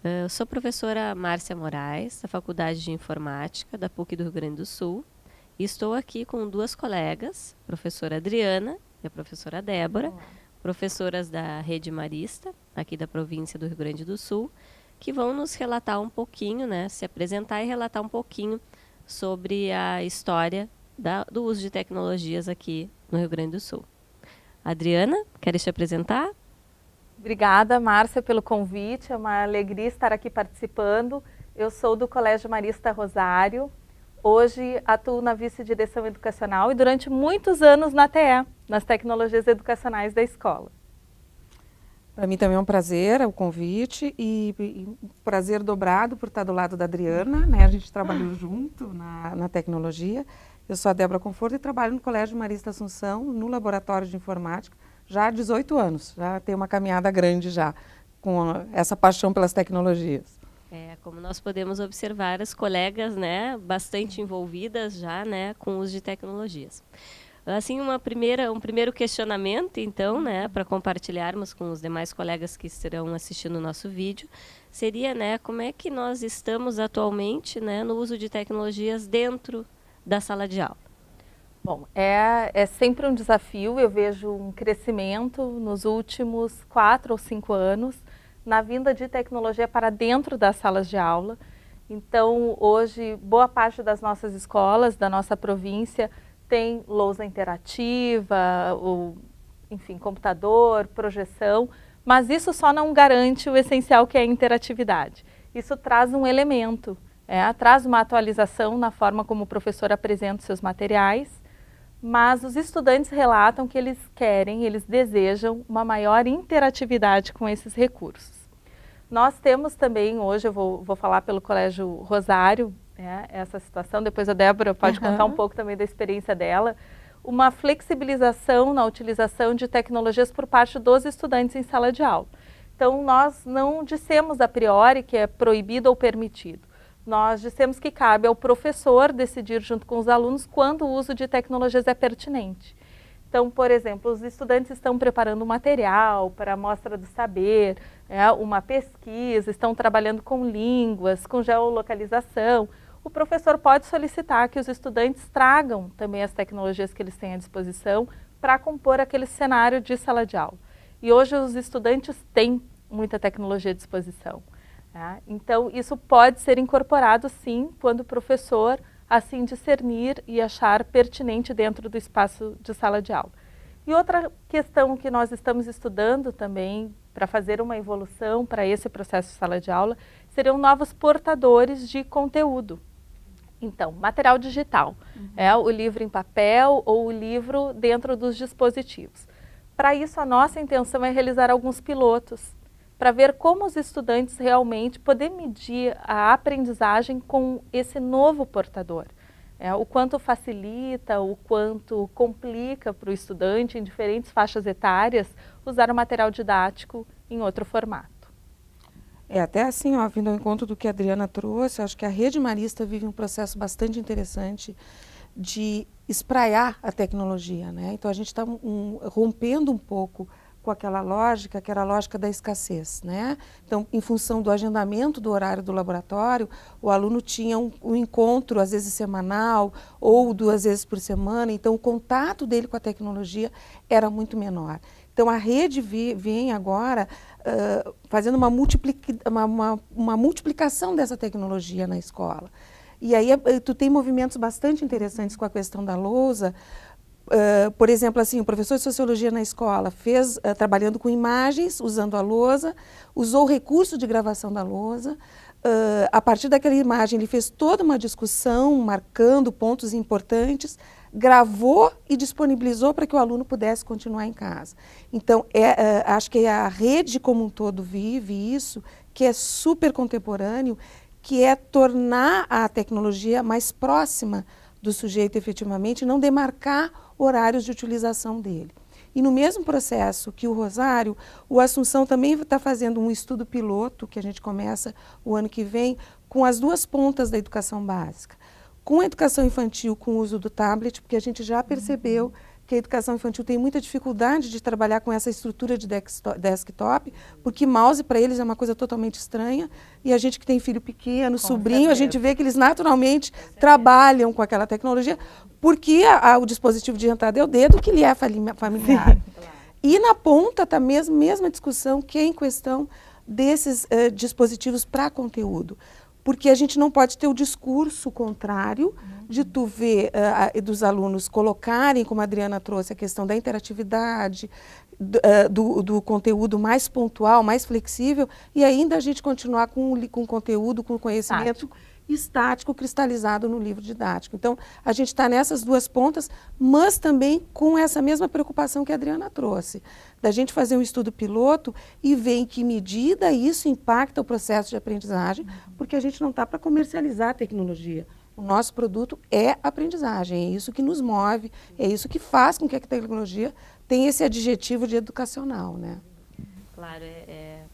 Eu sou professora Márcia Moraes, da Faculdade de Informática da PUC do Rio Grande do Sul, e estou aqui com duas colegas, a professora Adriana e a professora Débora, professoras da Rede Marista, aqui da província do Rio Grande do Sul, que vão nos relatar um pouquinho, se apresentar e relatar um pouquinho sobre a história do uso de tecnologias aqui no Rio Grande do Sul. Adriana, queres te apresentar? Obrigada, Márcia, pelo convite. É uma alegria estar aqui participando. Eu sou do Colégio Marista Rosário. Hoje atuo na vice-direção educacional e durante muitos anos na TE, nas tecnologias educacionais da escola. Para mim também é um prazer o convite e prazer dobrado por estar do lado da Adriana, né? A gente trabalhou junto na tecnologia. Eu sou a Débora Conforto e trabalho no Colégio Marista Assunção, no Laboratório de Informática, já há 18 anos. Já tenho uma caminhada grande já com essa paixão pelas tecnologias. Como nós podemos observar, as colegas, bastante envolvidas já, com o uso de tecnologias. Assim, um primeiro questionamento, então, para compartilharmos com os demais colegas que estarão assistindo o nosso vídeo, seria, como é que nós estamos atualmente, no uso de tecnologias dentro da sala de aula? Bom, é sempre um desafio. Eu vejo um crescimento nos últimos 4 ou 5 anos na vinda de tecnologia para dentro das salas de aula. Então, hoje, boa parte das nossas escolas, da nossa província, tem lousa interativa, enfim, computador, projeção, mas isso só não garante o essencial, que é a interatividade. Isso traz um elemento, traz uma atualização na forma como o professor apresenta os seus materiais, mas os estudantes relatam que eles desejam uma maior interatividade com esses recursos. Nós temos também, hoje eu vou falar pelo Colégio Rosário, essa situação, depois a Débora pode contar um pouco também da experiência dela, uma flexibilização na utilização de tecnologias por parte dos estudantes em sala de aula. Então, nós não dissemos a priori que é proibido ou permitido. Nós dissemos que cabe ao professor decidir junto com os alunos quando o uso de tecnologias é pertinente. Então, por exemplo, os estudantes estão preparando um material para a mostra do saber, uma pesquisa, estão trabalhando com línguas, com geolocalização. O professor pode solicitar que os estudantes tragam também as tecnologias que eles têm à disposição para compor aquele cenário de sala de aula. E hoje os estudantes têm muita tecnologia à disposição. Então, isso pode ser incorporado, sim, quando o professor assim discernir e achar pertinente dentro do espaço de sala de aula. E outra questão que nós estamos estudando também para fazer uma evolução para esse processo de sala de aula seriam novos portadores de conteúdo. Então, material digital, o livro em papel ou o livro dentro dos dispositivos. Para isso, a nossa intenção é realizar alguns pilotos, para ver como os estudantes realmente podem medir a aprendizagem com esse novo portador. O quanto facilita, o quanto complica para o estudante em diferentes faixas etárias usar o material didático em outro formato. Até assim, vindo ao encontro do que a Adriana trouxe, acho que a Rede Marista vive um processo bastante interessante de espraiar a tecnologia, Então, a gente está rompendo um pouco com aquela lógica, que era a lógica da escassez, Então, em função do agendamento do horário do laboratório, o aluno tinha um encontro, às vezes semanal, ou 2 vezes por semana, então o contato dele com a tecnologia era muito menor. Então, a rede vem agora fazendo uma multiplicação dessa tecnologia na escola. E aí, tu tem movimentos bastante interessantes com a questão da lousa. Por exemplo, assim, o professor de Sociologia na escola fez, trabalhando com imagens, usando a lousa, usou o recurso de gravação da lousa. A partir daquela imagem, ele fez toda uma discussão, marcando pontos importantes, gravou e disponibilizou para que o aluno pudesse continuar em casa. Então, acho que a rede como um todo vive isso, que é super contemporâneo, que é tornar a tecnologia mais próxima do sujeito efetivamente, não demarcar horários de utilização dele. E no mesmo processo que o Rosário, o Assunção também está fazendo um estudo piloto, que a gente começa o ano que vem, com as duas pontas da educação básica. Com a educação infantil, com o uso do tablet, porque a gente já percebeu que a educação infantil tem muita dificuldade de trabalhar com essa estrutura de desktop, porque mouse para eles é uma coisa totalmente estranha, e a gente que tem filho pequeno, sobrinho, a gente vê que eles naturalmente trabalham com aquela tecnologia, porque o dispositivo de entrada é o dedo, que lhe é familiar. Sim, claro. E na ponta está a mesma discussão que é em questão desses dispositivos para conteúdo. Porque a gente não pode ter o discurso contrário de tu ver dos alunos colocarem, como a Adriana trouxe, a questão da interatividade, do conteúdo mais pontual, mais flexível, e ainda a gente continuar com conteúdo, com conhecimento estático, cristalizado no livro didático. Então, a gente está nessas duas pontas, mas também com essa mesma preocupação que a Adriana trouxe, da gente fazer um estudo piloto e ver em que medida isso impacta o processo de aprendizagem, porque a gente não está para comercializar a tecnologia. O nosso produto é aprendizagem, é isso que nos move, é isso que faz com que a tecnologia tenha esse adjetivo de educacional, né? Claro,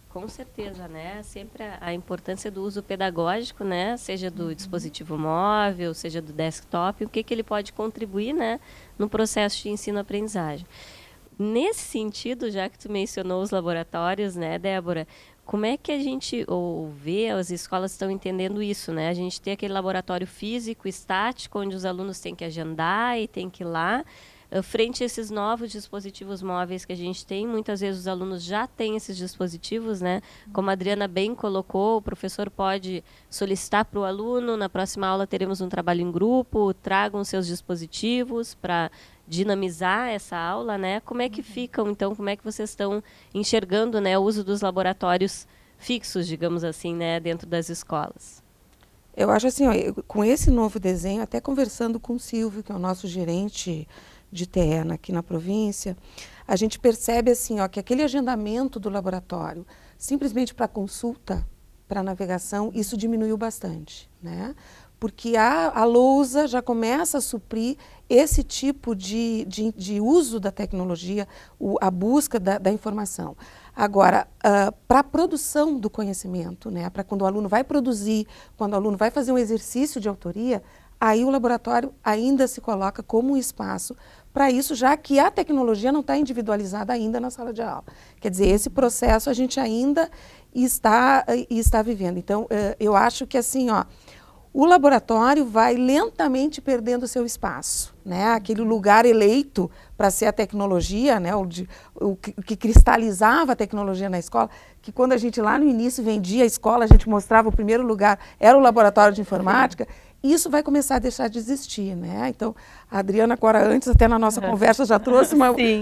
com certeza, né? Sempre a importância do uso pedagógico, né? Seja do dispositivo móvel, seja do desktop, o que ele pode contribuir, né? No processo de ensino-aprendizagem. Nesse sentido, já que tu mencionou os laboratórios, né, Débora, como é que a gente vê, as escolas estão entendendo isso, né? A gente tem aquele laboratório físico, estático, onde os alunos têm que agendar e têm que ir lá. Frente a esses novos dispositivos móveis que a gente tem, muitas vezes os alunos já têm esses dispositivos, né? Como a Adriana bem colocou, o professor pode solicitar para o aluno, na próxima aula teremos um trabalho em grupo, tragam seus dispositivos para dinamizar essa aula, né? Como é que ficam, então, como é que vocês estão enxergando, né, o uso dos laboratórios fixos, digamos assim, né, dentro das escolas? Eu acho assim, ó, com esse novo desenho, até conversando com o Silvio, que é o nosso gerente de TE aqui na província, a gente percebe assim, ó, que aquele agendamento do laboratório, simplesmente para consulta, para navegação, isso diminuiu bastante, né? Porque a lousa já começa a suprir esse tipo de uso da tecnologia, a busca da informação. Agora, para a produção do conhecimento, né, para quando o aluno vai produzir, quando o aluno vai fazer um exercício de autoria, aí o laboratório ainda se coloca como um espaço para isso, já que a tecnologia não está individualizada ainda na sala de aula. Quer dizer, esse processo a gente ainda está vivendo. Então, eu acho que assim, ó, o laboratório vai lentamente perdendo o seu espaço, né? Aquele lugar eleito para ser a tecnologia, né? O que cristalizava a tecnologia na escola, que quando a gente lá no início vendia a escola, a gente mostrava o primeiro lugar, era o laboratório de informática, isso vai começar a deixar de existir, né? Então, a Adriana agora antes, até na nossa conversa, já trouxe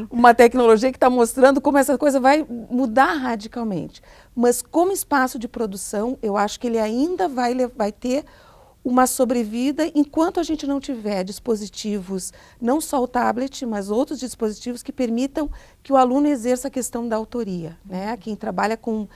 uma tecnologia que está mostrando como essa coisa vai mudar radicalmente. Mas como espaço de produção, eu acho que ele ainda vai ter uma sobrevida enquanto a gente não tiver dispositivos, não só o tablet, mas outros dispositivos que permitam que o aluno exerça a questão da autoria, né? Quem trabalha com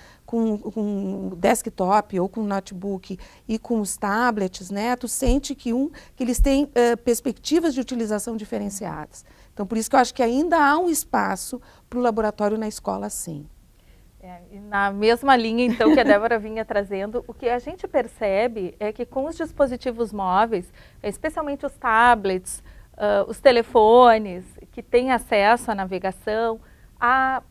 desktop ou com notebook e com os tablets, né? Tu sente que eles têm perspectivas de utilização diferenciadas. Então, por isso que eu acho que ainda há um espaço para o laboratório na escola, sim. E na mesma linha, então, que a Débora vinha trazendo, o que a gente percebe é que com os dispositivos móveis, especialmente os tablets, os telefones, que têm acesso à navegação, a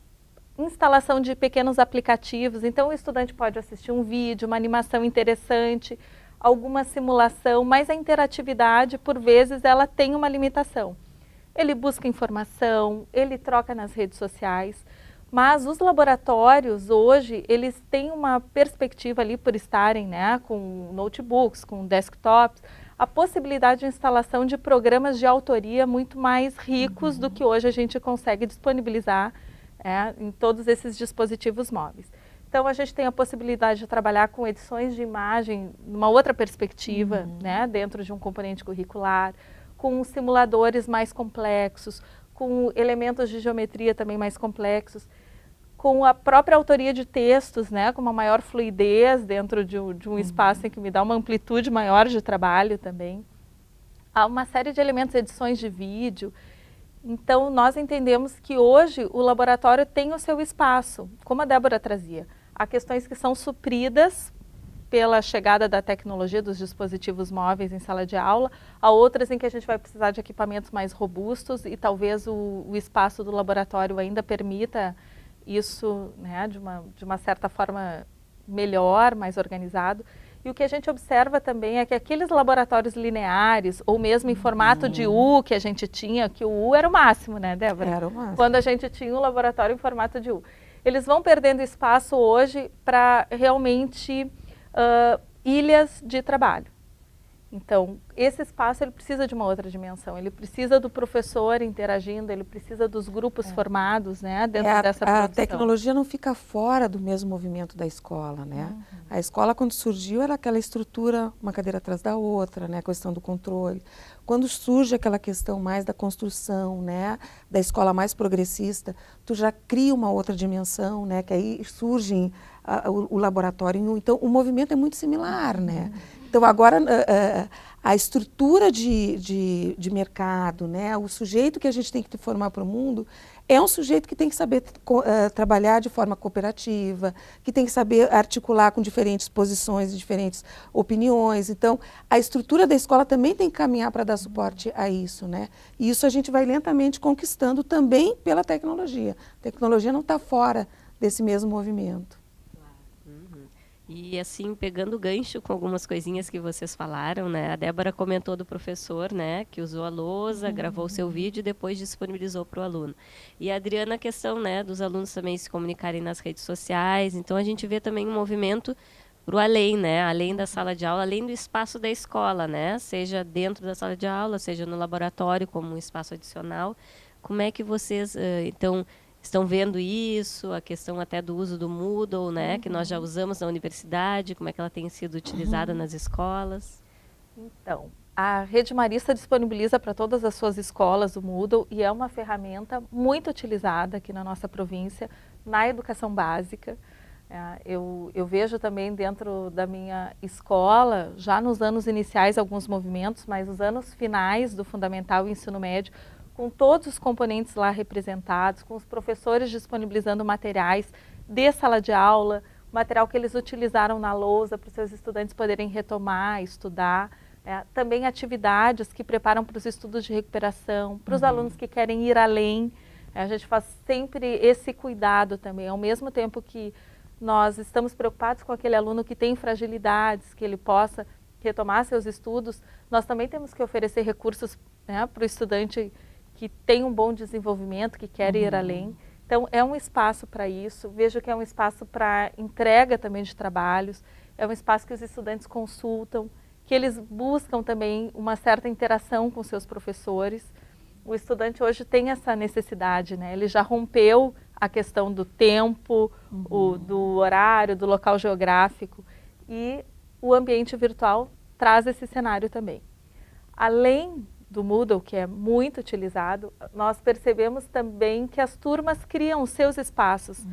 instalação de pequenos aplicativos, então o estudante pode assistir um vídeo, uma animação interessante, alguma simulação, mas a interatividade, por vezes, ela tem uma limitação. Ele busca informação, ele troca nas redes sociais, mas os laboratórios hoje, eles têm uma perspectiva ali por estarem, né, com notebooks, com desktops, a possibilidade de instalação de programas de autoria muito mais ricos do que hoje a gente consegue disponibilizar em todos esses dispositivos móveis. Então, a gente tem a possibilidade de trabalhar com edições de imagem numa outra perspectiva, né, dentro de um componente curricular, com simuladores mais complexos, com elementos de geometria também mais complexos, com a própria autoria de textos, né, com uma maior fluidez dentro de um espaço em que me dá uma amplitude maior de trabalho também. Há uma série de elementos, edições de vídeo. Então, nós entendemos que hoje o laboratório tem o seu espaço, como a Débora trazia. Há questões que são supridas pela chegada da tecnologia, dos dispositivos móveis em sala de aula, há outras em que a gente vai precisar de equipamentos mais robustos e talvez o espaço do laboratório ainda permita isso, né, de uma certa forma melhor, mais organizado. E o que a gente observa também é que aqueles laboratórios lineares, ou mesmo em formato de U que a gente tinha, que o U era o máximo, né, Débora? Era o máximo. Quando a gente tinha um laboratório em formato de U. Eles vão perdendo espaço hoje para realmente ilhas de trabalho. Então, esse espaço ele precisa de uma outra dimensão, ele precisa do professor interagindo, ele precisa dos grupos formados, né, dentro dessa produção. A tecnologia não fica fora do mesmo movimento da escola, né? A escola, quando surgiu, era aquela estrutura, uma cadeira atrás da outra, né, a questão do controle. Quando surge aquela questão mais da construção, né, da escola mais progressista, tu já cria uma outra dimensão, né, que aí surge o laboratório. Então, o movimento é muito similar, né? Então, agora, a estrutura de mercado, né, o sujeito que a gente tem que formar para o mundo é um sujeito que tem que saber trabalhar de forma cooperativa, que tem que saber articular com diferentes posições e diferentes opiniões. Então, a estrutura da escola também tem que caminhar para dar suporte a isso, né? E isso a gente vai lentamente conquistando também pela tecnologia. A tecnologia não está fora desse mesmo movimento. E assim, pegando gancho com algumas coisinhas que vocês falaram, né? A Débora comentou do professor, né? Que usou a lousa, gravou o seu vídeo e depois disponibilizou para o aluno. E a Adriana, a questão, né? Dos alunos também se comunicarem nas redes sociais. Então, a gente vê também um movimento para o além, né? Além da sala de aula, além do espaço da escola, né? Seja dentro da sala de aula, seja no laboratório como um espaço adicional. Como é que vocês, então, estão vendo isso, a questão até do uso do Moodle, né, que nós já usamos na universidade, como é que ela tem sido utilizada nas escolas? Então, a Rede Marista disponibiliza para todas as suas escolas o Moodle e é uma ferramenta muito utilizada aqui na nossa província, na educação básica. Eu vejo também dentro da minha escola, já nos anos iniciais, alguns movimentos, mas os anos finais do fundamental e ensino médio, com todos os componentes lá representados, com os professores disponibilizando materiais de sala de aula, material que eles utilizaram na lousa para os seus estudantes poderem retomar, estudar. Também atividades que preparam para os estudos de recuperação, para os alunos que querem ir além. A gente faz sempre esse cuidado também, ao mesmo tempo que nós estamos preocupados com aquele aluno que tem fragilidades, que ele possa retomar seus estudos, nós também temos que oferecer recursos, né, para o estudante que tem um bom desenvolvimento, que quer ir além. Então, é um espaço para isso. Vejo que é um espaço para entrega também de trabalhos, é um espaço que os estudantes consultam, que eles buscam também uma certa interação com seus professores. O estudante hoje tem essa necessidade, né? Ele já rompeu a questão do tempo, do horário, do local geográfico, e o ambiente virtual traz esse cenário também. Além do Moodle, que é muito utilizado, nós percebemos também que as turmas criam os seus espaços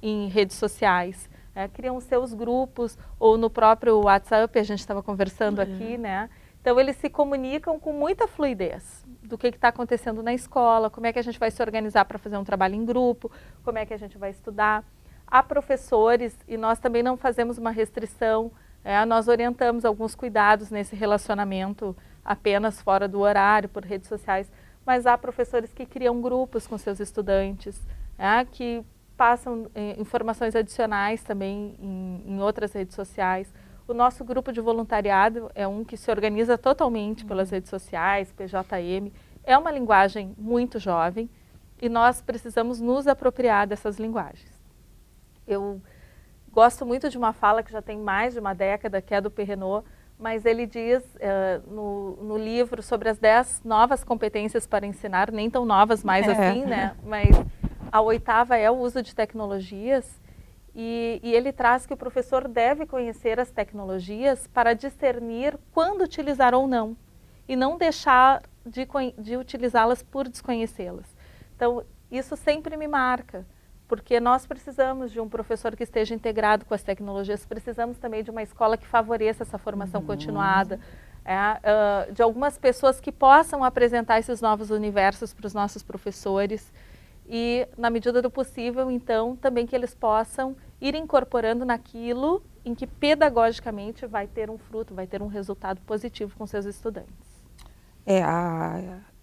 em redes sociais, criam os seus grupos, ou no próprio WhatsApp, a gente estava conversando aqui, né? Então, eles se comunicam com muita fluidez do que está acontecendo na escola, como é que a gente vai se organizar para fazer um trabalho em grupo, como é que a gente vai estudar. Há professores, e nós também não fazemos uma restrição, nós orientamos alguns cuidados nesse relacionamento apenas fora do horário, por redes sociais, mas há professores que criam grupos com seus estudantes, que passam informações adicionais também em outras redes sociais. O nosso grupo de voluntariado é um que se organiza totalmente pelas redes sociais, PJM, é uma linguagem muito jovem e nós precisamos nos apropriar dessas linguagens. Eu gosto muito de uma fala que já tem mais de uma década, que é do Perrenot, mas ele diz no livro sobre as 10 novas competências para ensinar, nem tão novas mais assim, né? Mas a 8ª é o uso de tecnologias e ele traz que o professor deve conhecer as tecnologias para discernir quando utilizar ou não e não deixar de utilizá-las por desconhecê-las. Então, isso sempre me marca, porque nós precisamos de um professor que esteja integrado com as tecnologias, precisamos também de uma escola que favoreça essa formação continuada, de algumas pessoas que possam apresentar esses novos universos para os nossos professores e, na medida do possível, então, também que eles possam ir incorporando naquilo em que pedagogicamente vai ter um fruto, vai ter um resultado positivo com seus estudantes.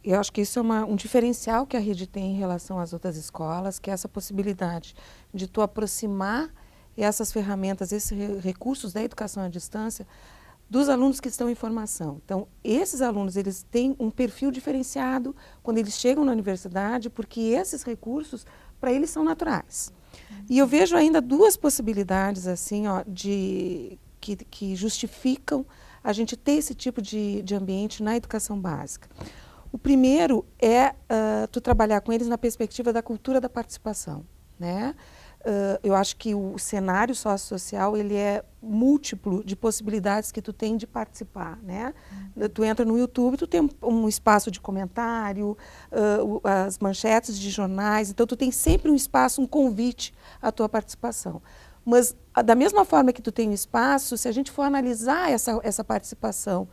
Eu acho que isso é um diferencial que a rede tem em relação às outras escolas, que é essa possibilidade de tu aproximar essas ferramentas, esses recursos da educação à distância dos alunos que estão em formação. Então, esses alunos, eles têm um perfil diferenciado quando eles chegam na universidade, porque esses recursos, para eles, são naturais. E eu vejo ainda duas possibilidades, assim, ó, que justificam a gente ter esse tipo de ambiente na educação básica. O primeiro é tu trabalhar com eles na perspectiva da cultura da participação, né? Eu acho que o cenário sociosocial, ele é múltiplo de possibilidades que tu tem de participar, né? Tu entra no YouTube, tu tem um espaço de comentário, as manchetes de jornais, então tu tem sempre um espaço, um convite à tua participação. Mas, da mesma forma que tu tem um espaço, se a gente for analisar essa participação,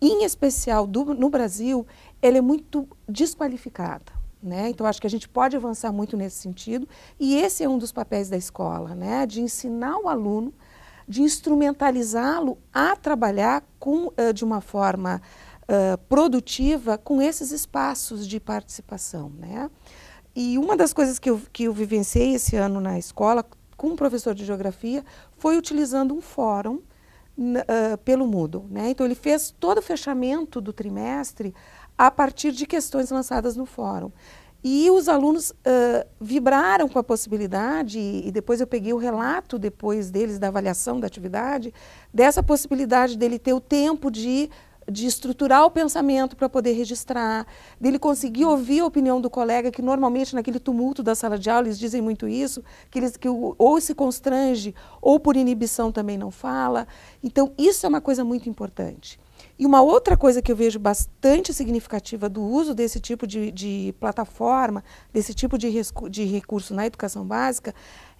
em especial no Brasil, ela é muito desqualificada. Né? Então, acho que a gente pode avançar muito nesse sentido, e esse é um dos papéis da escola, né? De ensinar o aluno, de instrumentalizá-lo a trabalhar de uma forma produtiva com esses espaços de participação. Né? E uma das coisas que eu vivenciei esse ano na escola, com um professor de geografia, foi utilizando um fórum pelo Moodle. Né? Então, ele fez todo o fechamento do trimestre a partir de questões lançadas no fórum. E os alunos vibraram com a possibilidade, e depois eu peguei o relato depois deles da avaliação da atividade, dessa possibilidade dele ter o tempo de estruturar o pensamento para poder registrar, dele conseguir ouvir a opinião do colega, que normalmente naquele tumulto da sala de aula, eles dizem muito isso, que ou se constrange, ou por inibição também não fala. Então, isso é uma coisa muito importante. E uma outra coisa que eu vejo bastante significativa do uso desse tipo de plataforma, desse tipo de recurso na educação básica,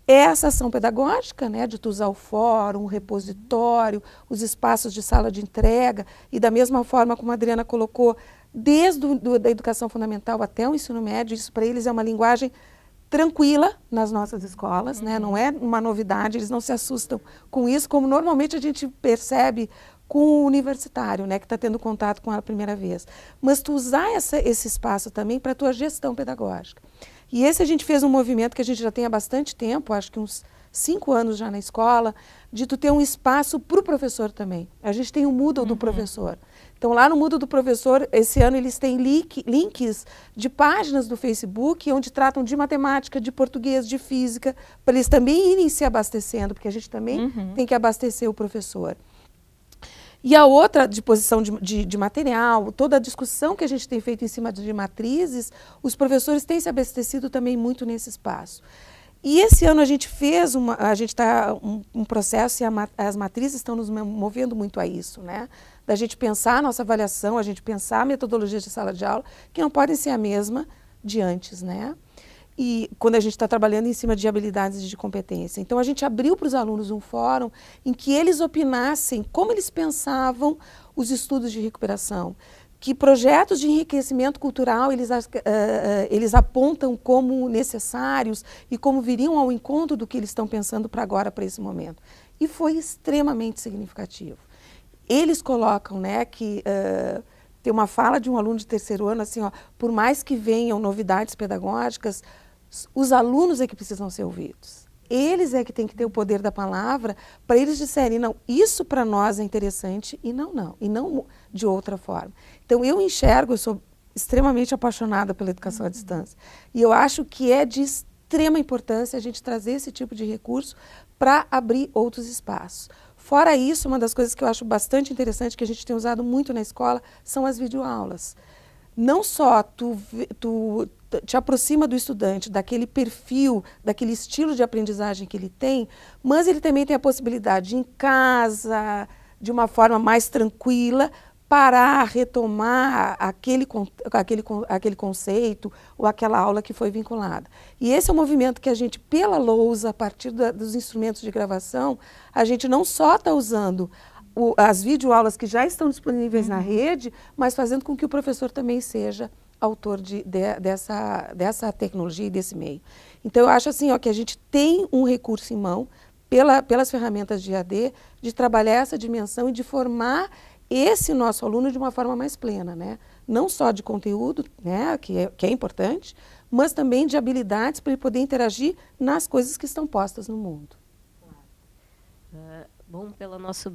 é essa ação pedagógica, né, de tu usar o fórum, o repositório, os espaços de sala de entrega, e da mesma forma como a Adriana colocou, desde da educação fundamental até o ensino médio, isso para eles é uma linguagem tranquila nas nossas escolas, né, não é uma novidade, eles não se assustam com isso, como normalmente a gente percebe com o universitário, né, que está tendo contato com ela a primeira vez. Mas tu usar esse espaço também para a tua gestão pedagógica. E esse a gente fez um movimento que a gente já tem há bastante tempo, acho que uns 5 anos já na escola, de tu ter um espaço para o professor também. A gente tem o Moodle do professor. Então, lá no Moodle do professor, esse ano eles têm links de páginas do Facebook, onde tratam de matemática, de português, de física, para eles também irem se abastecendo, porque a gente também tem que abastecer o professor. E a outra disposição de material, toda a discussão que a gente tem feito em cima de matrizes, os professores têm se abastecido também muito nesse espaço. E esse ano a gente fez um processo, e as matrizes estão nos movendo muito a isso, né? Da gente pensar a nossa avaliação, a gente pensar a metodologia de sala de aula, que não podem ser a mesma de antes, né? E quando a gente está trabalhando em cima de habilidades e de competência. Então, a gente abriu para os alunos um fórum em que eles opinassem como eles pensavam os estudos de recuperação, que projetos de enriquecimento cultural eles apontam como necessários e como viriam ao encontro do que eles estão pensando para agora, para esse momento. E foi extremamente significativo. Eles colocam, né, que... tem uma fala de um aluno de 3º ano, assim, ó, por mais que venham novidades pedagógicas, os alunos é que precisam ser ouvidos. Eles é que têm que ter o poder da palavra para eles disserem, não, isso para nós é interessante e não de outra forma. Então, eu sou extremamente apaixonada pela educação à distância. E eu acho que é de extrema importância a gente trazer esse tipo de recurso para abrir outros espaços. Fora isso, uma das coisas que eu acho bastante interessante, que a gente tem usado muito na escola, são as videoaulas. Não só tu te aproxima do estudante, daquele perfil, daquele estilo de aprendizagem que ele tem, mas ele também tem a possibilidade de, em casa, de uma forma mais tranquila, parar, retomar aquele conceito ou aquela aula que foi vinculada. E esse é um movimento que a gente, pela lousa, a partir dos instrumentos de gravação, a gente não só está usando as videoaulas que já estão disponíveis na rede, mas fazendo com que o professor também seja autor dessa tecnologia e desse meio. Então, eu acho assim, ó, que a gente tem um recurso em mão pelas ferramentas de EAD, de trabalhar essa dimensão e de formar esse nosso aluno de uma forma mais plena, né? Não só de conteúdo, né, que é importante, mas também de habilidades para ele poder interagir nas coisas que estão postas no mundo. Bom, pela nossa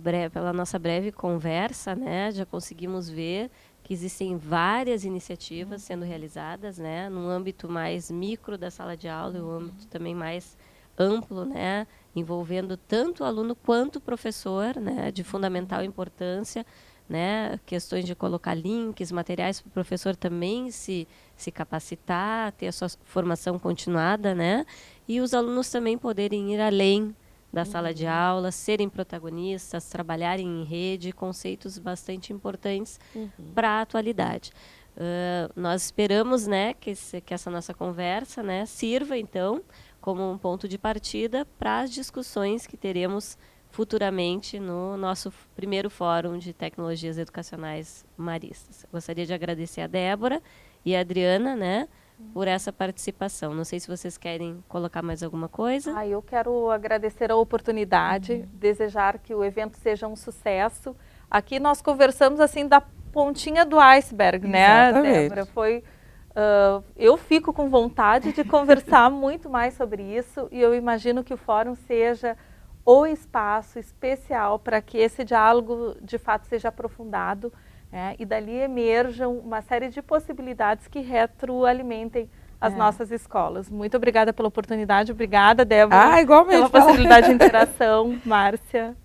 breve conversa, né, já conseguimos ver que existem várias iniciativas sendo realizadas, né, num âmbito mais micro da sala de aula e um âmbito também mais amplo, né, envolvendo tanto o aluno quanto o professor, né, de fundamental importância, né, questões de colocar links, materiais para o professor também se capacitar, ter a sua formação continuada, né, e os alunos também poderem ir além da sala de aula, serem protagonistas, trabalharem em rede, conceitos bastante importantes para a atualidade. Nós esperamos, né, que essa nossa conversa, né, sirva, então, como um ponto de partida para as discussões que teremos futuramente no nosso primeiro Fórum de Tecnologias Educacionais Maristas. Gostaria de agradecer a Débora e a Adriana, né, por essa participação. Não sei se vocês querem colocar mais alguma coisa. Eu quero agradecer a oportunidade, desejar que o evento seja um sucesso. Aqui nós conversamos assim da pontinha do iceberg, né, Débora? Eu fico com vontade de conversar muito mais sobre isso e eu imagino que o fórum seja o espaço especial para que esse diálogo de fato seja aprofundado, né, e dali emerjam uma série de possibilidades que retroalimentem as nossas escolas. Muito obrigada pela oportunidade, obrigada, Débora, igualmente, pela possibilidade de interação, Márcia.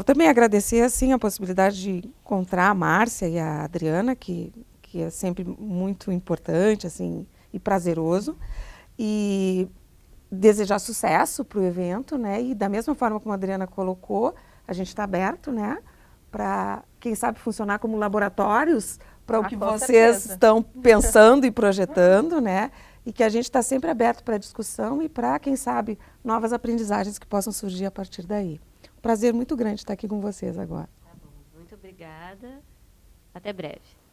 Também agradecer assim, a possibilidade de encontrar a Márcia e a Adriana, que é sempre muito importante assim, e prazeroso, e desejar sucesso para o evento, né? E da mesma forma como a Adriana colocou, a gente está aberto, né, para, quem sabe, funcionar como laboratórios para o que vocês estão pensando e projetando, né? E que a gente está sempre aberto para discussão e para, quem sabe, novas aprendizagens que possam surgir a partir daí. Um prazer muito grande estar aqui com vocês agora. Tá bom, muito obrigada. Até breve.